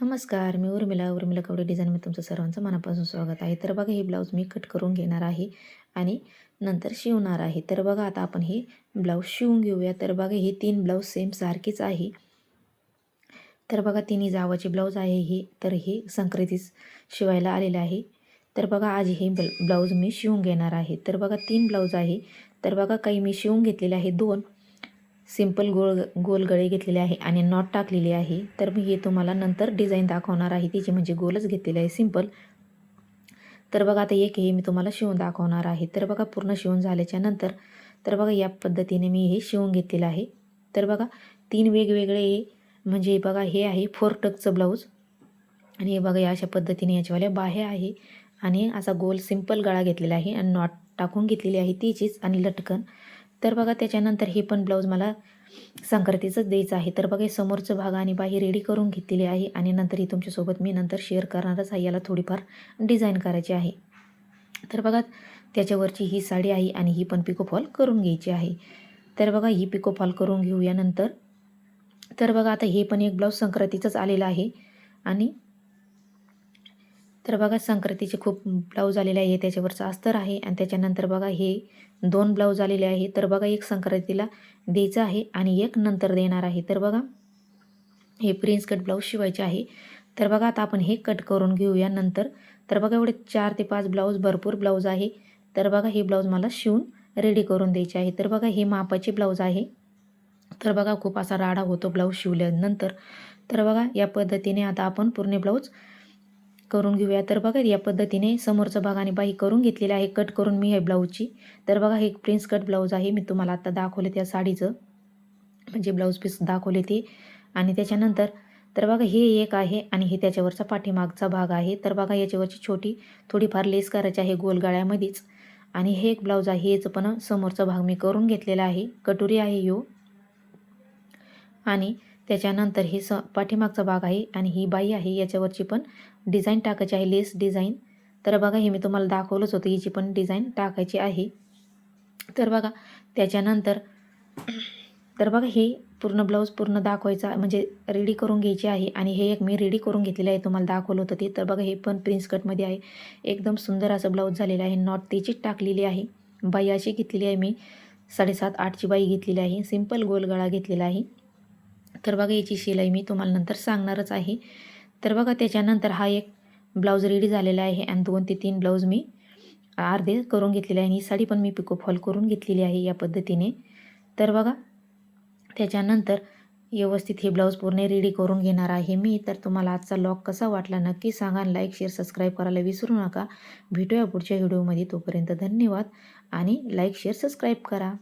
नमस्कार, मी उर्मिला कपडे डिझाईनमध्ये तुमचं सर्वांचं मनापासून स्वागत आहे. तर बघा, हे ब्लाऊज मी कट करून घेणार आहे आणि नंतर शिवणार आहे. तर बघा, आता आपण हे ब्लाऊज शिवून घेऊया. तर बघा, हे 3 ब्लाऊज सेम सारखेच आहे. तर बघा, तिन्ही जावाचे ब्लाऊज आहे हे. तर हे संक्रांतीस शिवायला आलेलं आहे. तर बघा, आज हे ब्लाऊज मी शिवून घेणार आहे. तर बघा, 3 ब्लाऊज आहे. तर बघा, काही मी शिवून घेतलेले आहे. 2 सिंपल गोल गळे घेतलेले आहे आणि नॉट टाकलेली आहे. तर मी हे तुम्हाला नंतर डिझाईन दाखवणार आहे तिची, म्हणजे गोलच घेतलेले आहे सिंपल. तर बघा, आता एक हे मी तुम्हाला शिवून दाखवणार आहे. तर बघा, पूर्ण शिवून झाल्याच्या नंतर तर बघा, या पद्धतीने मी हे शिवून घेतलेलं आहे. तर बघा, 3 वेगवेगळे म्हणजे बघा, हे आहे 4 टक्सचं ब्लाऊज आणि हे बघा, या अशा पद्धतीने याच्यावाल्या बाह्या आहे आणि असा गोल सिंपल गळा घेतलेला आहे आणि नॉट टाकून घेतलेली आहे तिचीच आणि लटकन. तर बघा, त्याच्यानंतर हे पण ब्लाऊज मला संक्रांतीचंच द्यायचं आहे. तर बघा, हे समोरचं भाग आणि बाही रेडी करून घेतलेली आहे आणि नंतर ही तुमच्यासोबत मी नंतर शेअर करणारच आहे. याला थोडीफार डिझाईन करायची आहे. तर बघा, त्याच्यावरची ही साडी आहे आणि ही पण पिको फॉल करून घ्यायची आहे. तर बघा, ही पिको फॉल करून घेऊया नंतर. तर बघा, आता हे पण एक ब्लाऊज संक्रांतीचंच आलेलं आहे आणि तर बघा, संक्रांतीचे खूप ब्लाऊज आलेले आहे. त्याच्यावरचं अस्तर आहे आणि त्याच्यानंतर बघा, हे 2 ब्लाऊज आलेले आहे. तर बघा, एक संक्रांतीला द्यायचं आहे आणि एक नंतर देणार आहे. तर बघा, हे प्रिन्स कट ब्लाऊज शिवायचे आहे. तर बघा, आता आपण हे कट करून घेऊया नंतर. तर बघा, एवढे 4 ते 5 ब्लाऊज, भरपूर ब्लाऊज आहे. तर बघा, हे ब्लाऊज मला शिवून रेडी करून द्यायचे आहे. तर बघा, हे मापाचे ब्लाऊज आहे. तर बघा, खूप असा राडा होतो ब्लाऊज शिवल्यानंतर. तर बघा, या पद्धतीने आता आपण पूर्ण ब्लाऊज करून घेऊया. तर बघा, या पद्धतीने समोरचा भाग आणि बाही करून घेतलेली आहे कट करून मी हे ब्लाऊजची. तर बघा, हे प्रिन्स कट ब्लाऊज आहे. मी तुम्हाला आता दाखवले त्या साडीचं, म्हणजे ब्लाऊज पीस दाखवले ते. आणि त्याच्यानंतर तर बघा, हे एक आहे आणि हे त्याच्यावरचा पाठीमागचा भाग आहे. तर बघा, याच्यावरची छोटी थोडीफार लेस करायची आहे गोल गळ्यामध्येच. आणि हे एक ब्लाऊज आहे, याचं पण समोरचा भाग मी करून घेतलेला आहे. कटोरी आहे यो. आणि त्याच्यानंतर हे पाठीमागचा भाग आहे आणि ही बाई आहे, याच्यावरची पण डिझाईन टाकायची आहे, लेस डिझाईन. तर बघा, हे मी तुम्हाला दाखवलंच होतं, हिची पण डिझाईन टाकायची आहे. तर बघा, त्याच्यानंतर तर बघा, हे पूर्ण ब्लाऊज पूर्ण दाखवायचा म्हणजे रेडी करून घ्यायची आहे. आणि हे एक मी रेडी करून घेतलेलं आहे, तुम्हाला दाखवलं होतं ते. तर बघा, हे पण प्रिन्स कटमध्ये आहे. एकदम सुंदर असं ब्लाऊज झालेलं आहे. नॉट त्याचीच टाकलेली आहे. बाई अशी घेतलेली आहे मी, 7.5-8ची बाई घेतलेली आहे. सिंपल गोल गळा घेतलेला आहे. तर बघा, याची शिलाई मी तुम्हाला नंतर सांगणारच आहे. तर बघा, त्याच्यानंतर हा एक ब्लाऊज रेडी झालेला आहे आणि 2 ते 3 ब्लाऊज मी अर्धे करून घेतलेले आहे आणि ही साडी पण मी पिको फॉल करून घेतलेली आहे या पद्धतीने. तर बघा, त्याच्यानंतर व्यवस्थित हे ब्लाऊज पूर्ण रेडी करून घेणार आहे मी. तर तुम्हाला आजचा लॉग कसा वाटला नक्की सांगा. लाईक, शेअर, सबस्क्राईब करायला विसरू नका. भेटूया पुढच्या व्हिडिओमध्ये. तोपर्यंत धन्यवाद आणि लाईक, शेअर, सबस्क्राईब करा.